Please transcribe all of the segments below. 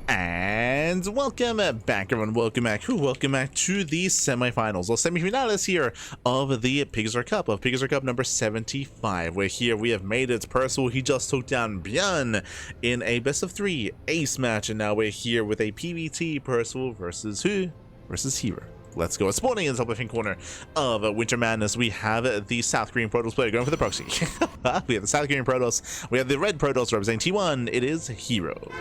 And welcome back, everyone. Welcome back to the semifinals or semifinales here of the PiGosaur Cup, PiGosaur Cup number 75. Where here we have made it. Percival, he just took down Björn in a best of 3 ace match, and now we're here with a PvT. Percival versus who? Versus herO. Let's go. Spawning in the top left-hand corner of Winter Madness, we have the South Korean Protoss player going for the proxy. We have the South Korean Protoss. We have the red Protoss representing T1. It is herO.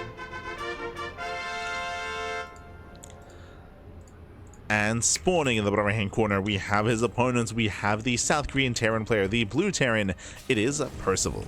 And spawning in the bottom right hand corner, we have his opponents. We have the South Korean Terran player, the blue Terran. It is Percival.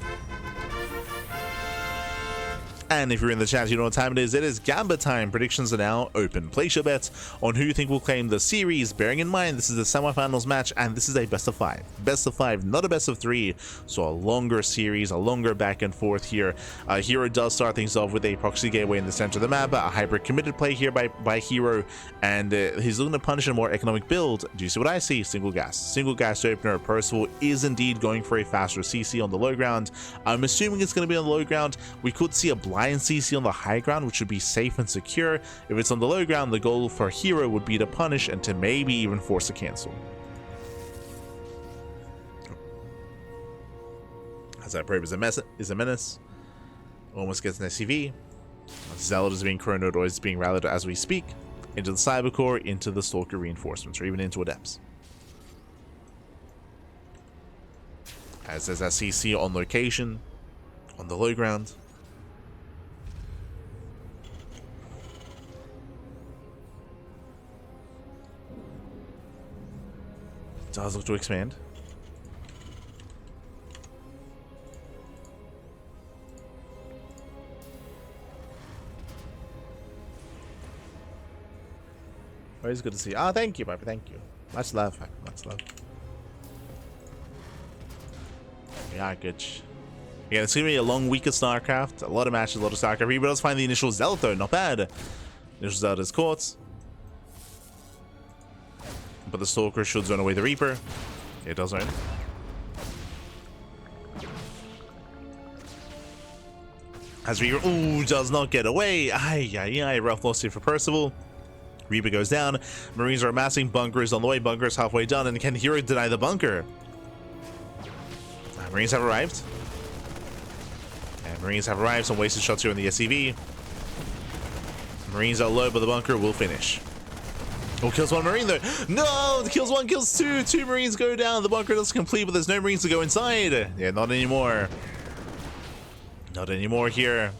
And if you're in the chat, you know what time it is. It is Gamba time. Predictions are now open. Place your bets on who you think will claim the series. Bearing in mind, this is the semifinals match, and this is a best of 5. Best of 5, not a best of 3. So a longer series, a longer back and forth here. herO does start things off with a proxy gateway in the center of the map. A hyper committed play here by herO, and he's looking to punish a more economic build. Do you see what I see? Single gas opener. Percival is indeed going for a faster CC on the low ground. I'm assuming it's going to be on the low ground. We could see a blind CC on the high ground, which would be safe and secure. If it's on the low ground, the goal for herO would be to punish and to maybe even force a cancel. As that probe is a menace. Almost gets an SCV. Zealot is being chronoed, or is being rallied as we speak. Into the Cyber Core, into the Stalker reinforcements, or even into Adepts. As there's that CC on location, on the low ground. Does look to expand. Always good to see. Ah, thank you, Piper. Thank you. Much love, Piper. Much love. Yeah, good. Again, it's gonna be a long week of StarCraft. A lot of matches, a lot of StarCraft. But let's find the initial Zealot though. Not bad. Initial Zealot is caught. But the Stalker should zone away the Reaper. It does zone. As Reaper, ooh, does not get away. Ay, rough loss here for Percival. Reaper goes down. Marines are amassing. Bunkers on the way. Bunkers halfway done. And can herO deny the bunker? Marines have arrived. And Marines have arrived. Some wasted shots here in the SCV. Marines are low, but the bunker will finish. Oh, kills one Marine though. No, kills one, kills two. 2 Marines go down. The bunker does complete, but there's no Marines to go inside. Yeah, not anymore. Not anymore here.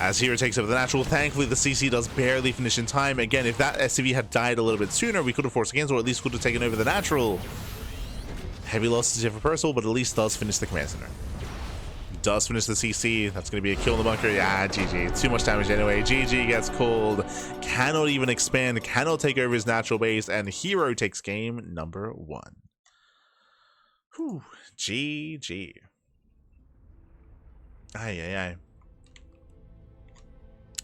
As herO takes over the natural, thankfully the CC does barely finish in time. Again, if that SCV had died a little bit sooner, we could have forced a cancel, or at least could have taken over the natural. Heavy losses here for Percival, but at least does finish the command center. Does finish the CC. That's going to be a kill in the bunker. Yeah, GG. Too much damage anyway. GG gets called. Cannot even expand. Cannot take over his natural base. And herO takes game number 1. Whew. GG. Aye.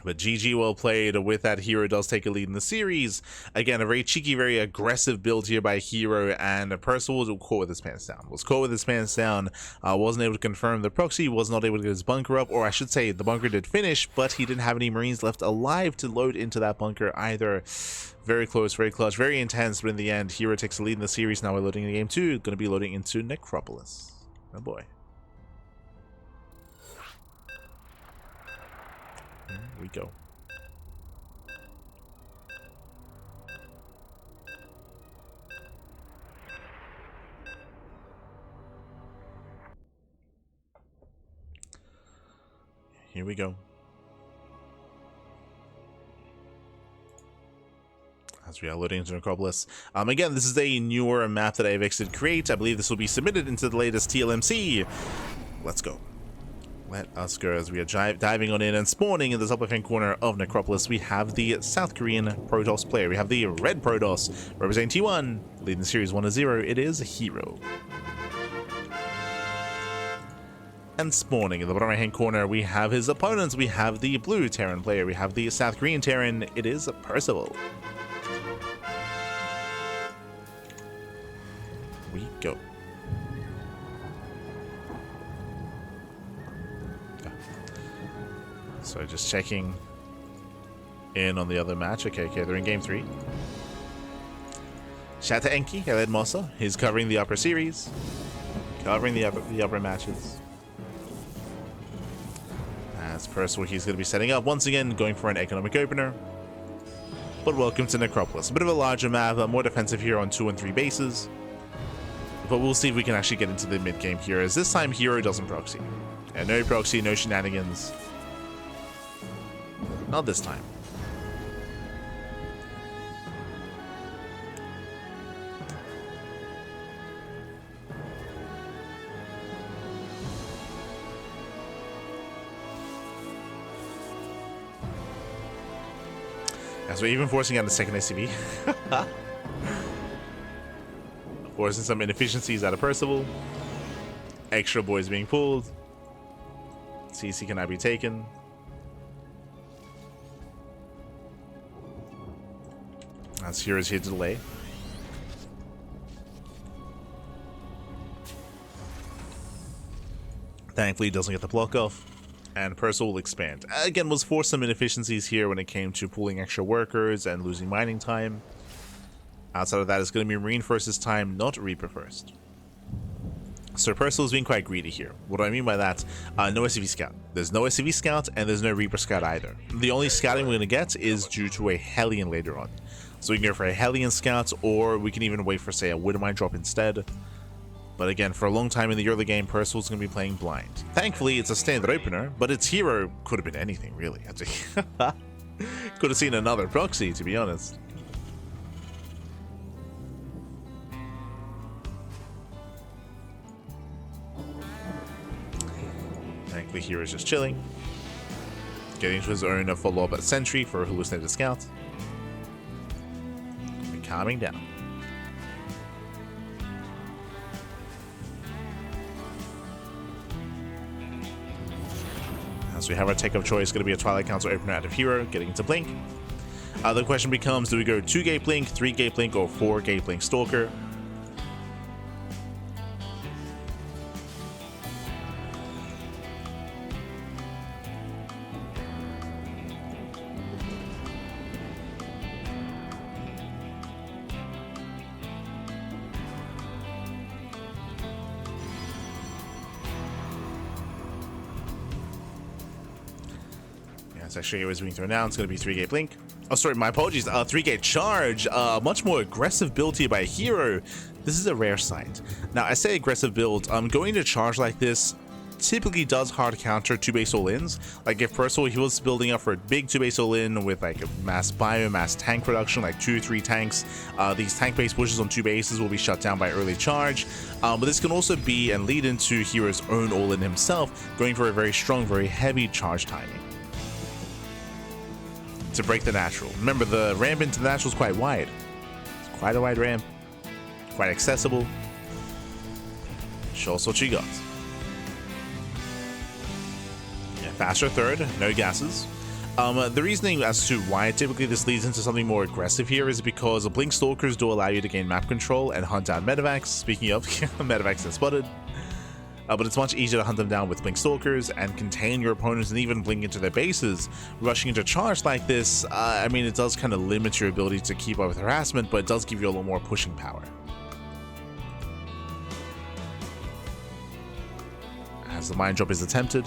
But GG well played with that. herO does take a lead in the series. Again, a very cheeky, very aggressive build here by herO, and Percival was caught with his pants down. Wasn't able to confirm the proxy, was not able to get his bunker up, or I should say the bunker did finish, but he didn't have any Marines left alive to load into that bunker either. Very close, very clutch, very intense, but in the end, herO takes the lead in the series. Now we're loading in game 2, going to be loading into Necropolis. Oh boy. We go. Here we go. As we are loading into Necropolis. Again, this is a newer map that I've exited create. I believe this will be submitted into the latest TLMC. Let's go. Let us go as we are diving on in and spawning in the top left-hand corner of Necropolis. We have the South Korean Protoss player. We have the red Protoss representing T1, leading the series 1-0. It is herO. And spawning in the bottom right-hand corner, we have his opponents. We have the blue Terran player. We have the South Korean Terran. It is Percival. We go. So just checking in on the other match. Okay, they're in game 3. Shout out to Enki, Eled Mosa. He's covering the upper series. Covering the upper matches. As Percival, he's going to be setting up once again, going for an economic opener. But welcome to Necropolis. A bit of a larger map, more defensive here on 2 and 3 bases. But we'll see if we can actually get into the mid-game here, as this time herO doesn't proxy. Yeah, no proxy, no shenanigans. Not this time. So even forcing out a second SCV. Forcing some inefficiencies out of Percival. Extra boys being pulled. CC cannot be taken. As hero's here to delay. Thankfully, he doesn't get the block off. And Percival will expand. Again, was forced some inefficiencies here when it came to pulling extra workers and losing mining time. Outside of that, it's going to be Marine first this time, not Reaper first. So Percival's being quite greedy here. What do I mean by that? No SCV Scout. There's no SCV Scout, and there's no Reaper Scout either. The only scouting we're going to get is due to a Hellion later on. So we can go for a Hellion Scout, or we can even wait for, say, a Widowmine drop instead. But again, for a long time in the early game, Percival's going to be playing blind. Thankfully, it's a standard opener, but its herO could have been anything, really. Could have seen another proxy, to be honest. Thankfully, hero's just chilling. Getting to his own follow-up sentry for a hallucinated scout. And calming down. So we have our take of choice, going to be a Twilight Council opener out of herO, getting into Blink. The question becomes, do we go 2-gate Blink, 3-gate Blink, or 4-gate Blink Stalker? It's actually always being thrown down. It's going to be 3-gate Blink. Oh, sorry, my apologies. 3-gate Charge. Much more aggressive build here by herO. This is a rare sight. Now, I say aggressive build. Going to charge like this typically does hard counter 2-base all-ins. Like if Percival, he was building up for a big 2-base all-in with like a mass bio, mass tank production, like 2-3 tanks. These tank-based pushes on 2 bases will be shut down by early charge. But this can also be and lead into herO's own all-in himself, going for a very strong, very heavy charge timing to break the natural. Remember, the ramp into the natural is quite wide. It's quite a wide ramp, quite accessible. Show us what you got. Yeah, faster third, no gases. The reasoning as to why typically this leads into something more aggressive here is because the Blink Stalkers do allow you to gain map control and hunt down medevacs. Speaking of, medevacs are spotted. But it's much easier to hunt them down with Blink Stalkers and contain your opponents and even blink into their bases. Rushing into charge like this, I mean, it does kind of limit your ability to keep up with harassment, but it does give you a little more pushing power. As the mine drop is attempted.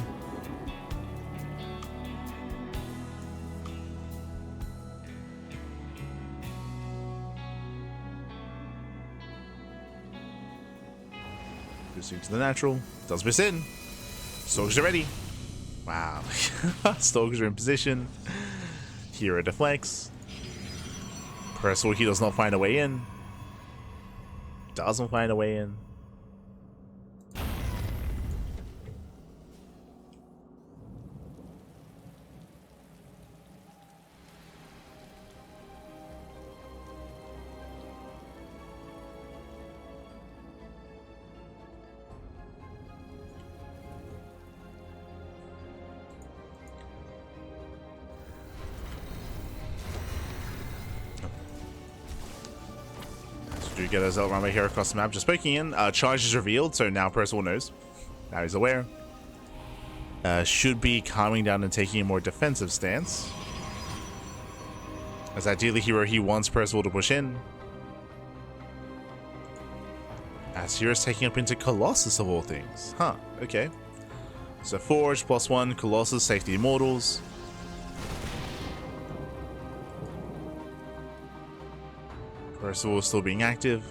To the natural, does miss in. Stalkers are ready. Wow. Stalkers are in position. herO deflects. Percival, he does not find a way in. Doesn't find a way in. Do get a Zealot Runway here across the map. Just poking in. Charge is revealed, so now Percival knows. Now he's aware. Should be calming down and taking a more defensive stance. As ideally herO, he wants Percival to push in. As hero's taking up into Colossus of all things. Huh, okay. So Forge, +1, Colossus, safety Immortals. Percival is still being active.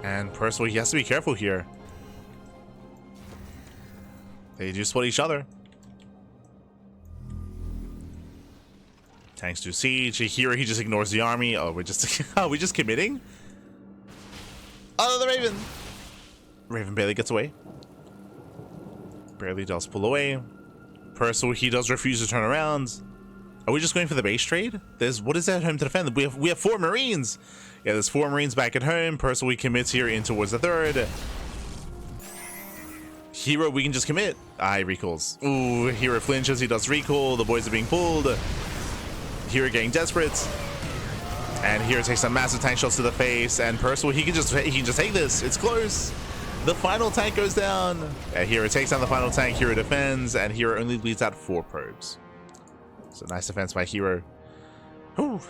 And Percival, he has to be careful here. They do spot each other. Tanks do siege. herO, he just ignores the army. Oh, we're just are we just committing? Oh, the Raven! Raven barely gets away. Barely does pull away. Percival, he does refuse to turn around. Are we just going for the base trade? What is that at home to defend? We have 4 Marines. Yeah, there's 4 Marines back at home. Percival, he commits here in towards the 3rd. herO, we can just commit. Ah, he recalls. Ooh, herO flinches. He does recall. The boys are being pulled. herO getting desperate. And herO takes some massive tank shots to the face. And Percival, he can just take this. It's close. The final tank goes down. herO takes down the final tank. herO defends. And herO only bleeds out 4 probes. So nice defense by herO. Whew.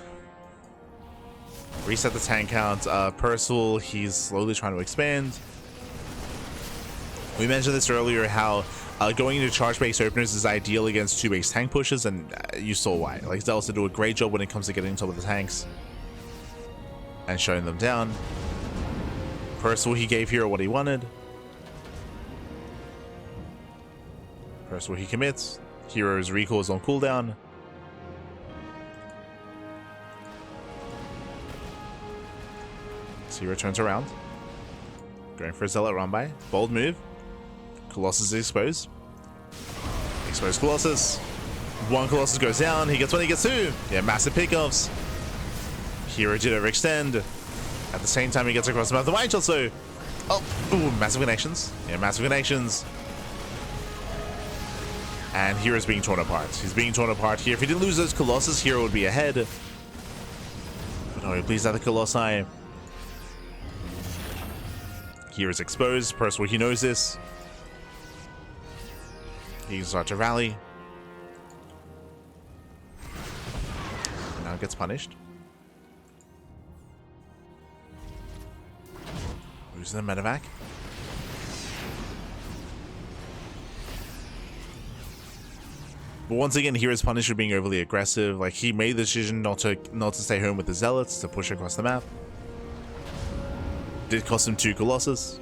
Reset the tank count. Percival, he's slowly trying to expand. We mentioned this earlier, how going into charge base openers is ideal against 2 base tank pushes, and you saw why. Like, Zealots do a great job when it comes to getting on top of the tanks and shutting them down. Percival, he gave herO what he wanted. Percival, he commits. herO's recall is on cooldown. herO turns around. Going for a Zealot run by. Bold move. Colossus is exposed. Exposed Colossus. 1 Colossus goes down. He gets 1, he gets 2. Yeah, massive pickoffs. herO did overextend. At the same time, he gets across the map. The Wine Shot, so. Oh, ooh, massive connections. Yeah, massive connections. And hero's being torn apart. He's being torn apart here. If he didn't lose those Colossus, herO would be ahead. But no, he bleeds out the Colossi. Hero's exposed. Percival, he knows this. He can start to rally. Now gets punished. Losing the medevac. But once again, hero's punished for being overly aggressive. Like, he made the decision not to stay home with the Zealots, to push across the map. Did cost him 2 Colossus.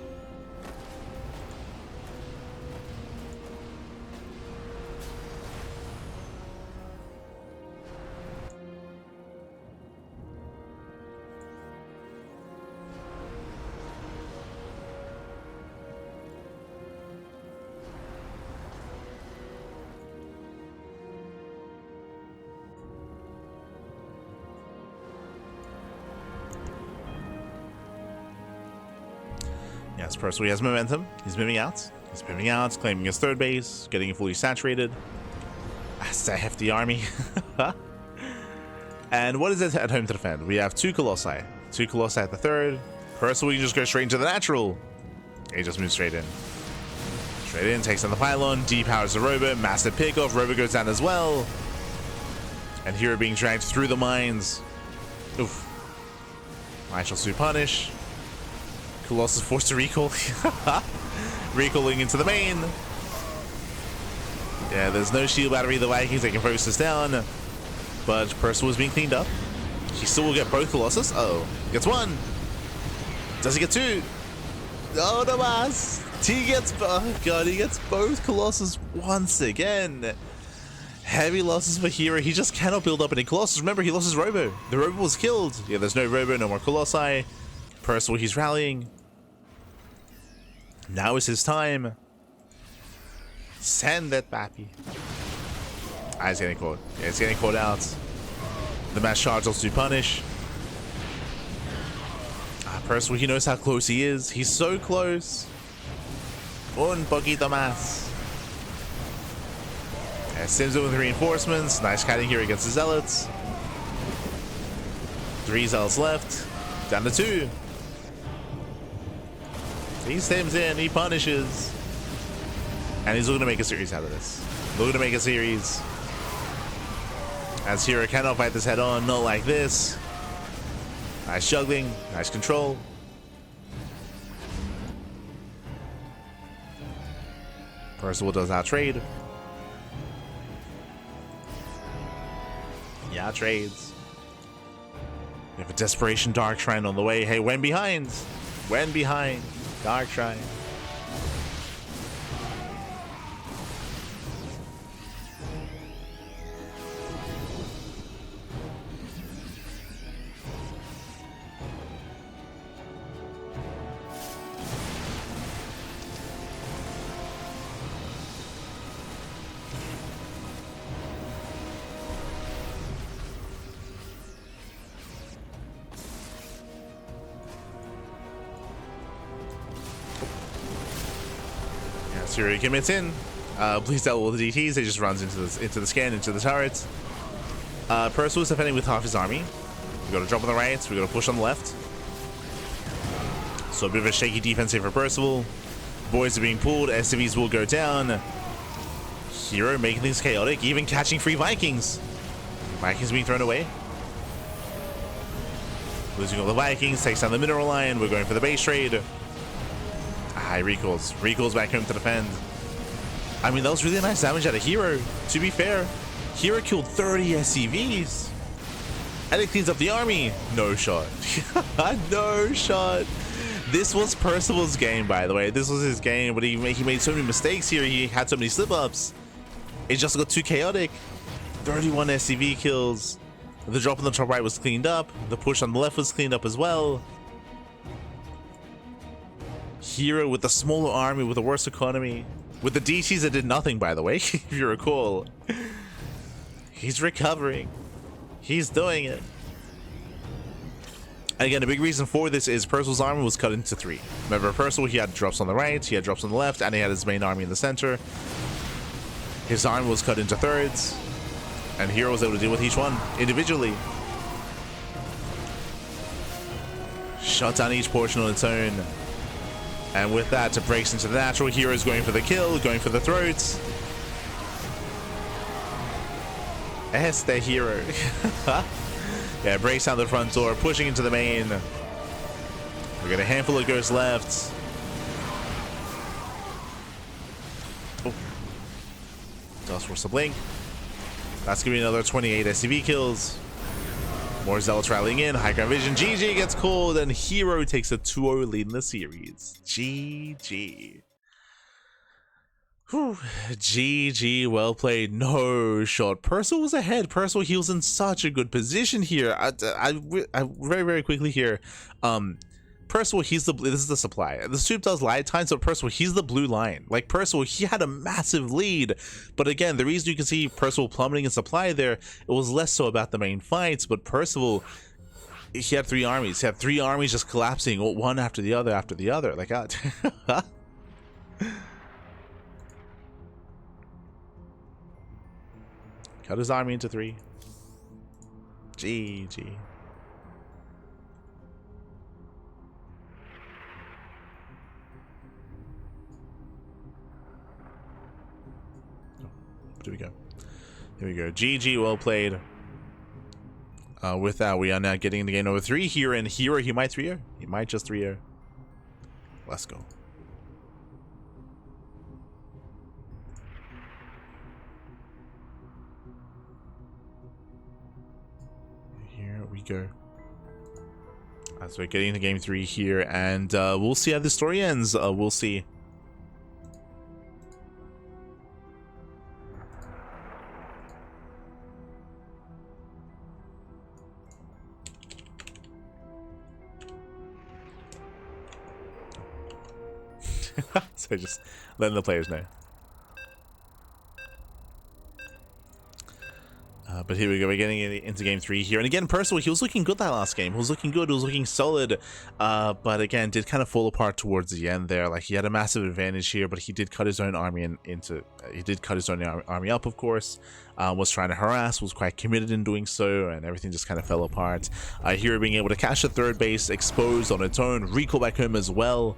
Yes, Percival, he has momentum. He's moving out. He's moving out, claiming his 3rd base, getting it fully saturated. That's a hefty army. And what is it at home to defend? We have 2 Colossi. 2 Colossi at the 3rd. Percival, you just go straight into the natural. He just moves straight in. Straight in, takes down the pylon, depowers the robot, massive pickoff. Robot goes down as well. And herO being dragged through the mines. Oof. I shall soon punish. Colossus forced to recall. Recalling into the main. Yeah, there's no shield battery. The Vikings, they can focus this down. But Percival is being cleaned up. He still will get both Colossus. Uh-oh. Gets 1. Does he get 2? Oh, no mas. He gets, oh god, he gets both Colossus once again. Heavy losses for herO. He just cannot build up any Colossus. Remember, he lost his Robo. The Robo was killed. Yeah, there's no Robo, no more Colossi. Percival, he's rallying. Now is his time. Send that bappy. Ah, he's getting caught. Yeah, he's getting caught out. The mass charge also to punish. Percival, he knows how close he is. He's so close. Un poquito más. Yeah, Sims with reinforcements. Nice kiting here against the Zealots. 3 Zealots left. Down to 2. He stems in, he punishes. And he's looking to make a series out of this. Looking to make a series. As herO cannot fight this head on, not like this. Nice juggling, nice control. Percival does our trade. Yeah, trades. We have a Desperation Dark Shrine on the way. Hey, when behind? When behind? Dark Shrine. herO commits in. Please tell all the DTs. He just runs into the scan, into the turrets. Percival is defending with half his army. We got to drop on the right. We got to push on the left. So a bit of a shaky defense here for Percival. Boys are being pulled. SCVs will go down. herO making things chaotic, even catching free Vikings. Vikings being thrown away. Losing all the Vikings, takes down the mineral line. We're going for the base trade. He recalls. Recalls back home to defend. I mean, that was really nice damage out of herO, to be fair. herO killed 30 SCVs. And it cleans up the army. No shot. No shot. This was Percival's game, by the way. This was his game, but he made so many mistakes here. He had so many slip-ups. It just got too chaotic. 31 SCV kills. The drop on the top right was cleaned up. The push on the left was cleaned up as well. herO with the smaller army, with the worse economy, with the DTs that did nothing, by the way, if you recall. He's recovering. He's doing it. And again, a big reason for this is Percival's army was cut into 3. Remember, Percival, he had drops on the right, he had drops on the left, and he had his main army in the center. His army was cut into thirds, and herO was able to deal with each one individually. Shut down each portion on its own. And with that, it breaks into the natural. herO's going for the kill, going for the throats. Este herO. Yeah, breaks down the front door, pushing into the main. We got a handful of ghosts left. Oh. Dust Force a blink. That's gonna be another 28 SCV kills. More Zealots rallying in. High ground vision. GG gets called, and herO takes a 2-0 lead in the series. GG. Whew. GG, well played. No shot. Percival was ahead. Percival, he was in such a good position here. I very, very quickly here. Percival, this is the supply. The soup does lie at times, but Percival, he's the blue line. Like, Percival, he had a massive lead. But again, the reason you can see Percival plummeting in supply there, it was less so about the main fights, but Percival, he had 3 armies. He had 3 armies just collapsing, one after the other after the other. Like, cut his army into 3. GG. Here we go. Here we go. GG, well played. With that, we are now getting into game number 3 here, and herO, he might 3-0. He might just 3-0. Let's go. Here we go. So we're getting into game 3 here, and we'll see how the story ends. We'll see. So just letting the players know. But here we go, we're getting into game 3 here. And again, Percival, he was looking good that last game. He was looking good, he was looking solid. But again, did kind of fall apart towards the end there. Like, he had a massive advantage here, but he did cut his own army he did cut his own army up, of course. Was trying to harass, was quite committed in doing so, and everything just kind of fell apart. herO being able to catch the 3rd base, exposed on its own, recall back home as well.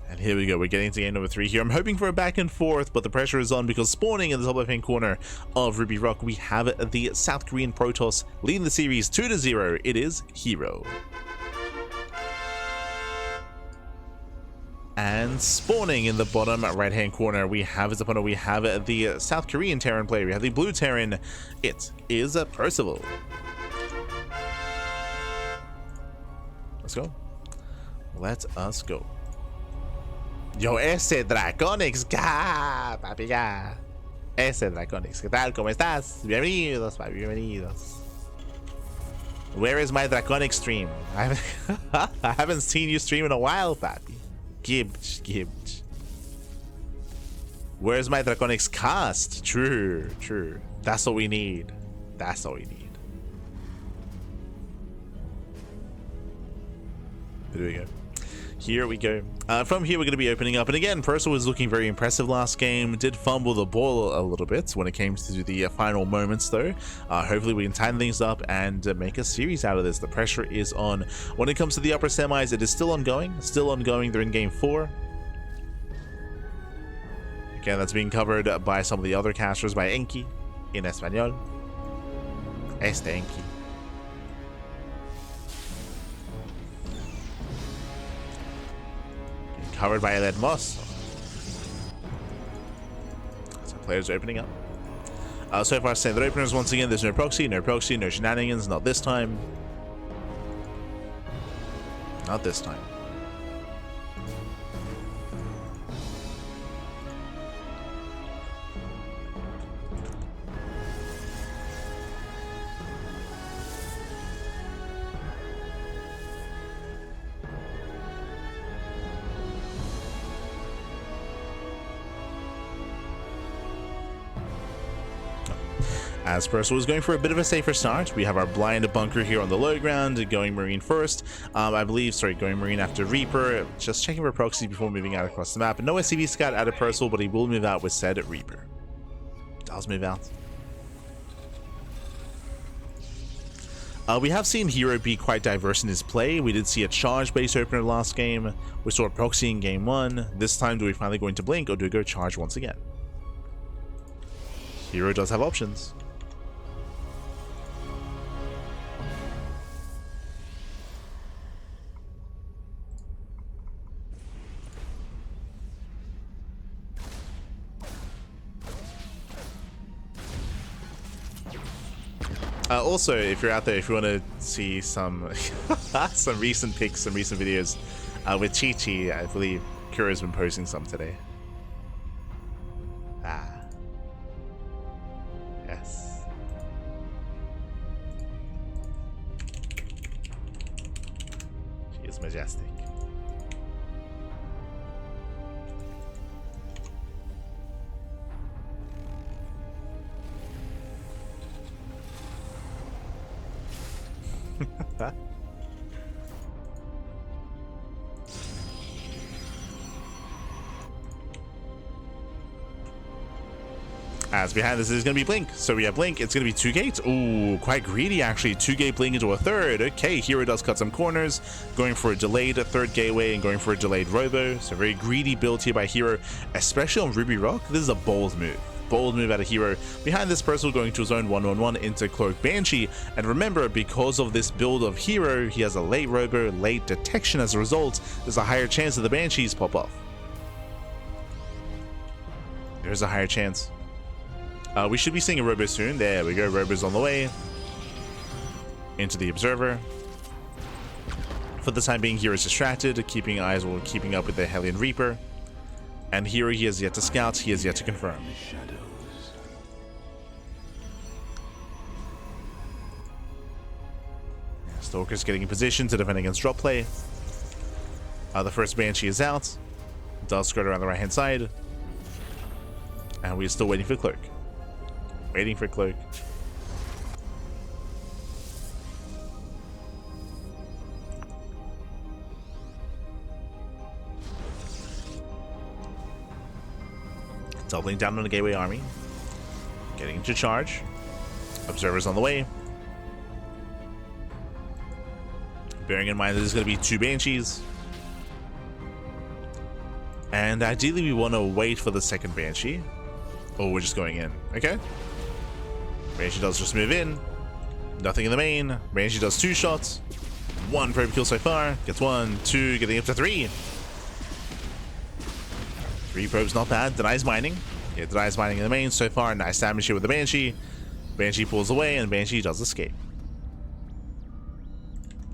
And here we go, we're getting to game number 3 here. I'm hoping for a back and forth, but the pressure is on because spawning in the top left-hand corner of Ruby Rock, we have the South Korean Protoss leading the series 2-0. It is herO. And spawning in the bottom right-hand corner, we have his opponent. We have the South Korean Terran player. We have the blue Terran. It is Percival. Let's go. Let us go. Yo, ese Draconics, papi, ese Draconics, ¿qué tal? ¿Cómo estás? Bienvenidos, papi, bienvenidos. Where is my Draconic stream? I haven't seen you stream in a while, papi. Gibbs. Where's my Draconics cast? True. That's what we need. That's all we need. There we go. Here we go. From here, we're going to be opening up. And again, Percival was looking very impressive last game. Did fumble the ball a little bit when it came to the final moments, though. Hopefully, we can tighten things up and make a series out of this. The pressure is on. When it comes to the upper semis, it is still ongoing. They're in game 4. Again, that's being covered by some of the other casters, by Enki in Español. Enki. Covered by Eled Moss. So players are opening up. So far, standard openers once again. There's no proxy, no shenanigans. Not this time. Not this time. As Percival is going for a bit of a safer start, we have our blind bunker here on the low ground, going Marine first. Going Marine after Reaper. Just checking for proxy before moving out across the map. No SCV scout out of Percival, but he will move out with said Reaper. Does move out. We have seen herO be quite diverse in his play. We did see a charge base opener last game. We saw a proxy in game 1. This time, do we finally go into blink or do we go charge once again? herO does have options. Also, if you're out there, if you want to see some some recent pics, some recent videos with Chi-Chi, I believe Kura's been posting some today. Yes. She is majestic. As behind this is going to be blink. So we have blink. It's going to be 2 gates. Ooh, quite greedy actually. 2 gate blink into a third. Okay, herO does cut some corners, going for a delayed third gateway and going for a delayed robo. So very greedy build here by herO, especially on Ruby Rock. This is a bold move. Bold move out of herO. Behind this, Percival going to his own 1-1-1 into Cloak Banshee. And remember, because of this build of herO, he has a late robo, late detection. As a result, there's a higher chance that the Banshees pop off. There's a higher chance. We should be seeing a robo soon. There we go. Robo's on the way. Into the Observer. For the time being, herO's distracted, keeping eyes or keeping up with the Hellion Reaper. And herO, he has yet to scout. He has yet to confirm. Stalker's getting in position to defend against drop play. The first Banshee is out. Does skirt around the right-hand side. And we're still waiting for Cloak. Waiting for Cloak. Doubling down on the Gateway Army. Getting into charge. Observers on the way. Bearing in mind that there's going to be 2 Banshees. And ideally we want to wait for the second Banshee. Or we're just going in. Okay. Banshee does just move in. Nothing in the main. Banshee does 2 shots. 1 probe kill so far. Gets 1, 2, getting up to 3. 3 probes, not bad. Denies mining. Yeah, denies mining in the main so far. Nice damage here with the Banshee. Banshee pulls away and Banshee does escape.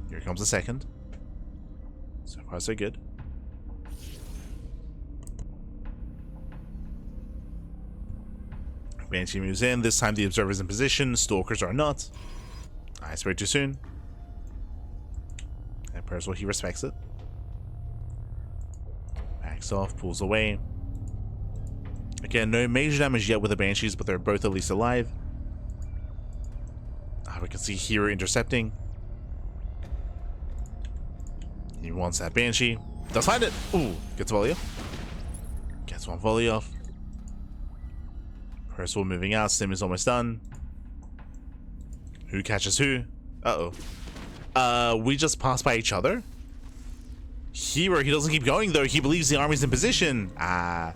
Here comes the second. So far so good. Banshee moves in. This time the observer's in position. Stalkers are not. I spoke too soon. And Percival, he respects it. Backs off, pulls away. Again, no major damage yet with the Banshees, but they're both at least alive. We can see herO intercepting. He wants that Banshee. Does find it. Ooh, gets a volley off. Gets 1 volley off. Percival moving out. Sim is almost done. Who catches who? Uh-oh. We just passed by each other? herO, he doesn't keep going though. He believes the army's in position. Yeah,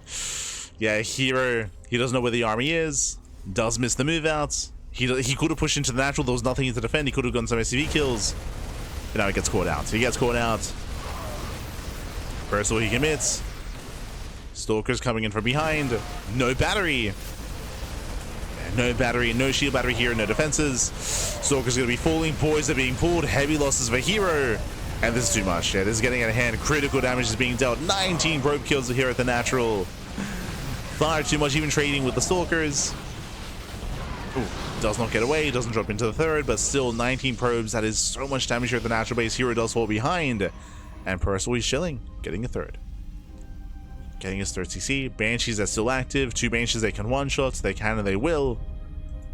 herO, he doesn't know where the army is. Does miss the move out. He could have pushed into the natural. There was nothing to defend. He could have gotten some SCV kills. But now he gets caught out. He gets caught out. Percival, he commits. Stalker's coming in from behind. No battery. No battery, no shield battery here, no defenses. Stalker's going to be falling. Boys are being pulled. Heavy losses for herO. And this is too much. Yeah, this is getting out of hand. Critical damage is being dealt. 19 probe kills here at the natural. Far too much, even trading with the Stalkers. Ooh, does not get away. Doesn't drop into the third, but still 19 probes. That is so much damage here at the natural base. herO does fall behind. And Percival is chilling. Getting a third. Getting his third CC. Banshees are still active. 2 Banshees they can one-shot. They can and they will.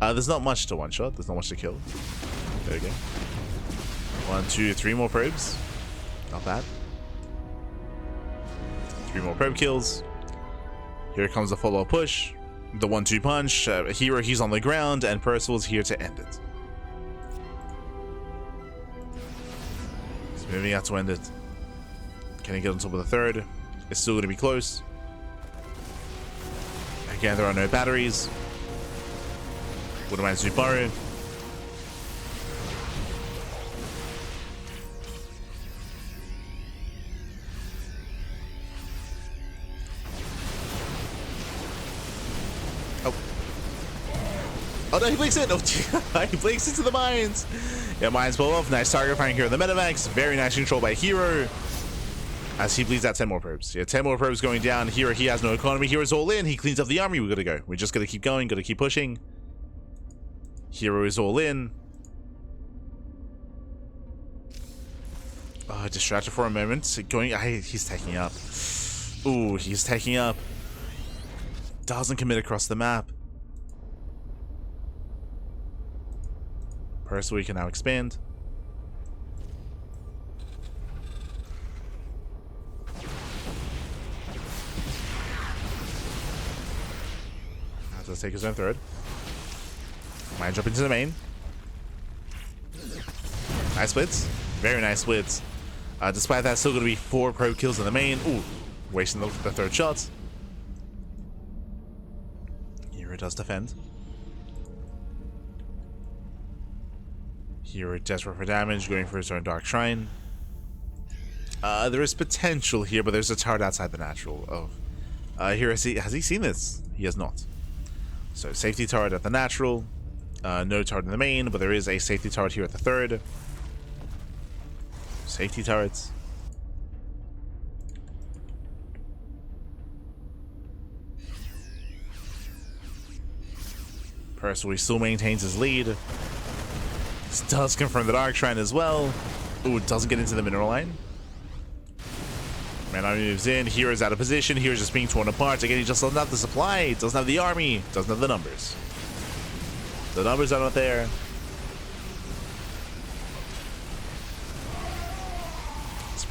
There's not much to one-shot. There's not much to kill. There we go. 1, 2, 3 more probes. Not bad. 3 more probe kills. Here comes the follow-up push. The 1-2 punch. herO, he's on the ground. And Percival's here to end it. He's moving out to end it. Can he get on top of the third? It's still going to be close. Again, there are no batteries. Wouldn't mind Zubaru. Oh no, he blinks in! Oh, he blinks into the mines! Yeah, mines pull off. Nice target firing here in the Metamax. Very nice control by herO. As he bleeds out 10 more probes. Yeah, 10 more probes going down. herO, he has no economy. herO's all in. He cleans up the army. We gotta go. We just gotta keep going. Gotta keep pushing. herO is all in. Oh, distracted for a moment. He's taking up. Ooh, he's taking up. Doesn't commit across the map. Percival can now expand. Let's take his own third. Might jump into the main. Nice splits. Very nice splits. Despite that, still going to be 4 probe kills in the main. Ooh, wasting the third shot. herO does defend. herO desperate for damage, going for his own Dark Shrine. There is potential here, but there's a turret outside the natural. Oh. Here, has he seen this? He has not. So safety turret at the natural, no turret in the main, but there is a safety turret here at the third. Safety turrets. Percival still maintains his lead. This does confirm the Dark Shrine as well. Ooh, it doesn't get into the mineral line. Man moves in. herO's out of position. herO's just being torn apart. Again, he just doesn't have the supply. Doesn't have the army. Doesn't have the numbers. The numbers are not there.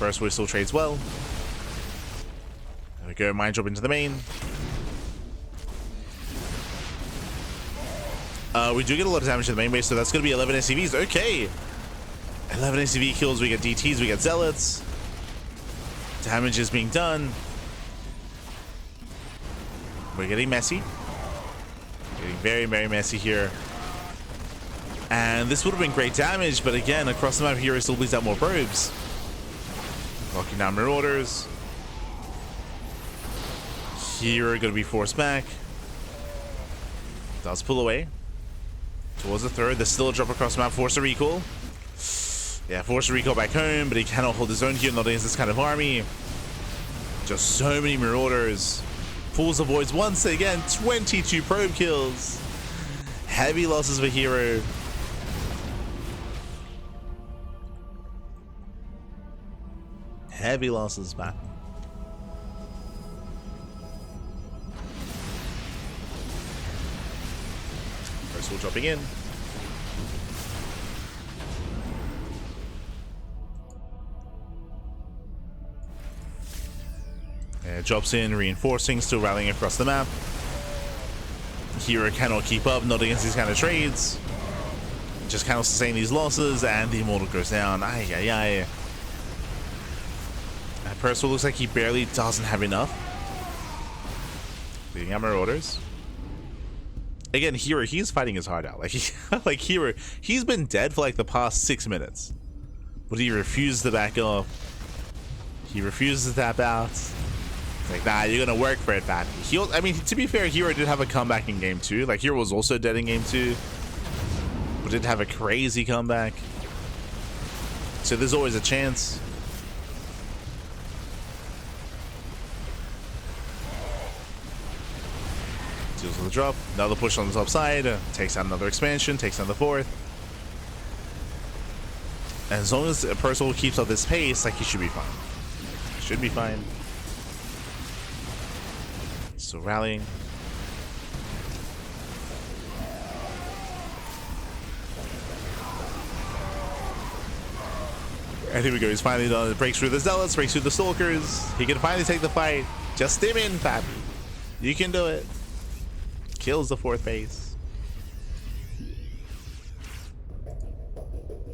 Percival still trades well. There we go. Mine drop into the main. We do get a lot of damage to the main base, so that's going to be 11 SCVs. Okay. 11 SCV kills. We get DTs. We get Zealots. Damage is being done. We're getting messy. Getting very, very messy here. And this would have been great damage, but again, across the map, herO still bleeds out more probes. Locking down Marauders. herO gonna be forced back. Does pull away. Towards the third. There's still a drop across the map. Force a recall. Yeah, force a recall back home, but he cannot hold his own here, not against this kind of army. Just so many Marauders. Pulls the voids once again. 22 probe kills. Heavy losses for herO. Heavy losses back. Percival dropping in. Drops in, reinforcing, still rallying across the map. herO cannot keep up, not against these kind of trades. Just cannot sustain these losses, and the Immortal goes down. Ay, ay, ay. Percival looks like he barely doesn't have enough. Leading out Marauders. Again, herO, he's fighting his heart out. Like, like herO, he's been dead for like the past 6 minutes. But he refuses to back off. He refuses to tap out. It's like, nah, you're gonna work for it, man. I mean, to be fair, herO did have a comeback in game 2. Like, herO was also dead in game 2. But did have a crazy comeback. So there's always a chance. Deals with the drop. Another push on the top side. Takes out another expansion. Takes down the fourth. And as long as Percival keeps up this pace, like, he should be fine. Should be fine. Still rallying. And here we go. He's finally done it. Breaks through the Zealots. Breaks through the Stalkers. He can finally take the fight. Just stim in, Pappy. You can do it. Kills the fourth base.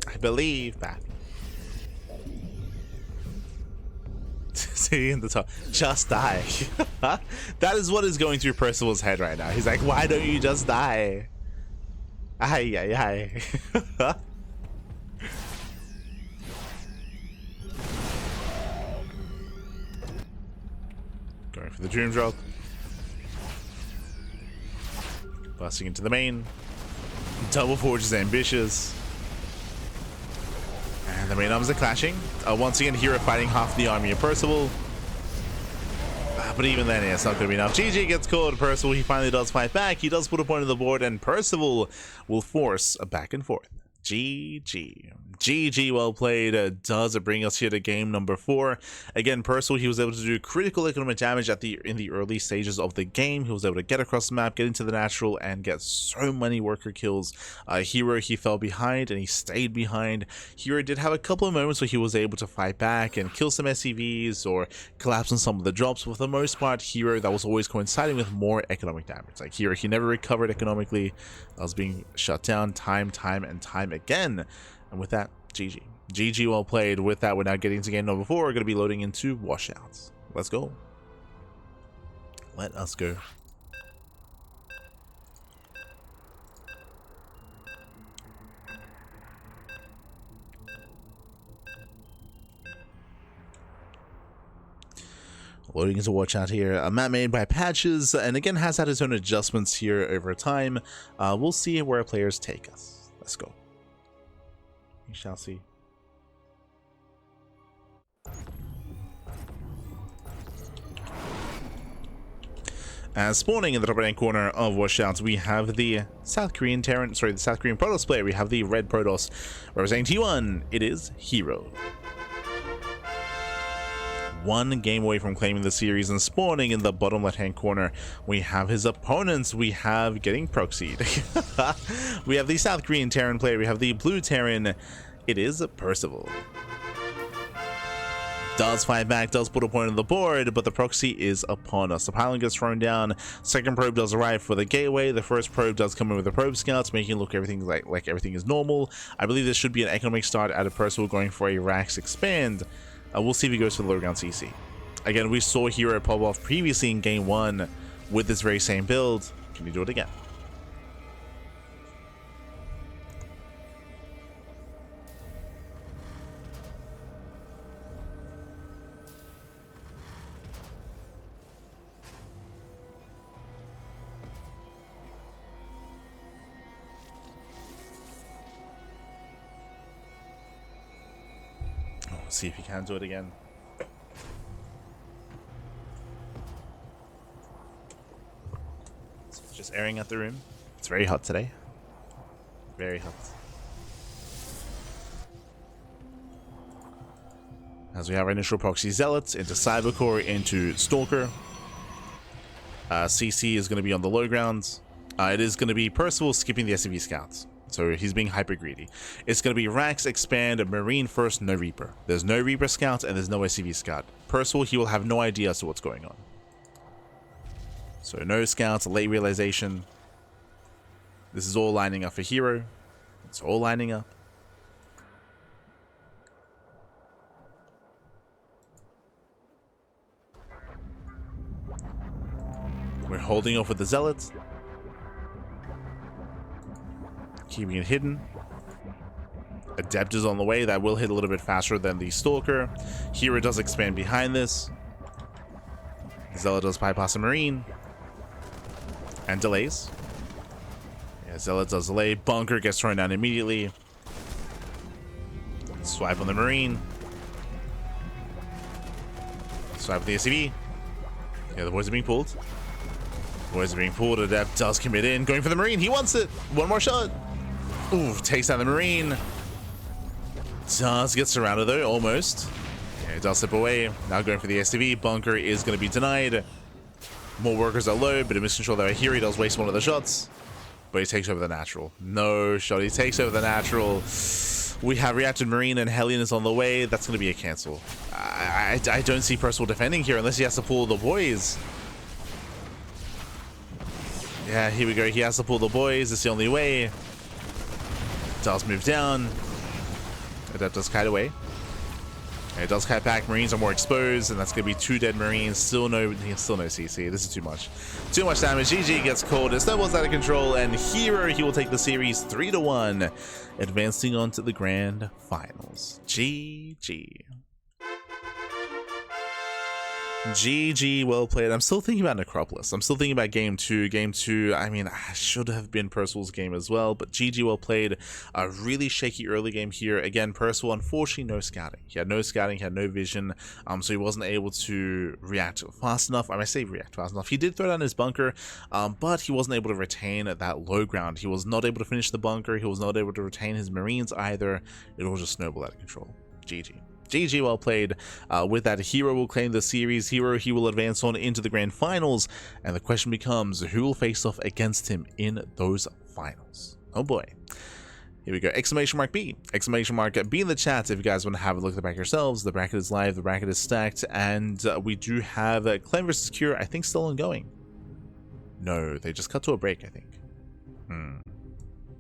I believe, Pappy. See in the top. Just die. That is what is going through Percival's head right now. He's like, why don't you just die? Ay, ay, ay. Going for the Dream Drop. Busting into the main. Double Forge is ambitious. And the main arms are clashing. Once again, herO fighting half the army of Percival. But even then, yeah, it's not going to be enough. GG gets caught. Percival, he finally does fight back. He does put a point on the board, and Percival will force a back and forth. GG. GG, well played. Does it bring us here to game number 4? Again, Percival, he was able to do critical economic damage in the early stages of the game. He was able to get across the map, get into the natural, and get so many worker kills. herO, he fell behind, and he stayed behind. herO did have a couple of moments where he was able to fight back and kill some SCVs or collapse on some of the drops. But for the most part, herO, that was always coinciding with more economic damage. Like, herO, he never recovered economically. That was being shut down time and time again. And with that, GG. GG, well played. With that, we're now getting to game number 4. We're going to be loading into washouts. Let's go. Let us go. Loading into watchout here. A map made by Patches, and again has had its own adjustments here over time. We'll see where players take us. Let's go. We shall see. As spawning in the top right hand corner of washouts, we have the South Korean Protoss player. We have the red Protoss representing T1. It is herO. One game away from claiming the series, and spawning in the bottom left hand corner we have his opponents. We have getting proxied. We have the South Korean Terran player. We have the blue Terran. It is Percival. Does fight back, does put a point on the board, but the proxy is upon us. The pylon gets thrown down. Second probe does arrive for the gateway. The first probe does come in with the probe scouts, making it look everything like everything is normal. I believe this should be an economic start out of Percival going for a Rax expand. We'll see if he goes for the low ground CC. Again, we saw herO pop off previously in game 1 with this very same build. Can you do it again? See if you can do it again. So just airing out the room. It's very hot today. Very hot. As we have our initial proxy zealots into Cybercore, into Stalker. CC is going to be on the low ground. It is going to be Percival skipping the SCV scouts. So he's being hyper greedy. It's going to be Rax, Expand, Marine first, no Reaper. There's no Reaper Scout and there's no SCV Scout. Percival, he will have no idea as to what's going on. So no Scouts, late realization. This is all lining up for herO. It's all lining up. We're holding off with the Zealots. Keeping it hidden. Adept is on the way. That will hit a little bit faster than the Stalker. herO does expand behind this. Zealot does bypass a Marine. And delays. Yeah, Zealot does delay. Bunker gets thrown down immediately. Swipe on the Marine. Swipe with the SCV. Yeah, the boys are being pulled. Boys are being pulled. Adept does commit in. Going for the Marine. He wants it. One more shot. Ooh, takes down the Marine. Does get surrounded though, almost. Yeah, does slip away. Now going for the SCV. Bunker is going to be denied. More workers are low, but in miscontrol there. Here he does waste one of the shots. But he takes over the natural. No shot. He takes over the natural. We have reacted Marine and Hellion is on the way. That's going to be a cancel. I don't see Percival defending here unless he has to pull the boys. Yeah, here we go. He has to pull the boys. It's the only way. Does move down. Adept does kite away. It does kite back. Marines are more exposed, and that's going to be 2 dead Marines. Still no CC. This is too much. Too much damage. GG gets called. It snowballs out of control, and herO, he will take the series 3-1, advancing on to the grand finals. GG. GG, well played. I'm still thinking about Necropolis. I'm still thinking about game 2. Game 2, I mean, I should have been Percival's game as well, but GG, well played. A really shaky early game here. Again, Percival, unfortunately, no scouting. He had no scouting, he had no vision, so he wasn't able to react fast enough. I might say react fast enough. He did throw down his bunker, but he wasn't able to retain that low ground. He was not able to finish the bunker. He was not able to retain his Marines either. It all just snowballed out of control. GG. GG, well played. With that, herO will claim the series. herO, he will advance on into the grand finals, and the question becomes, who will face off against him in those finals? Oh boy. Here we go. Exclamation mark B. Exclamation mark B in the chat if you guys want to have a look at the bracket yourselves. The bracket is live, the bracket is stacked, and we do have Clem vs. Cure, I think, still ongoing. No, they just cut to a break, I think.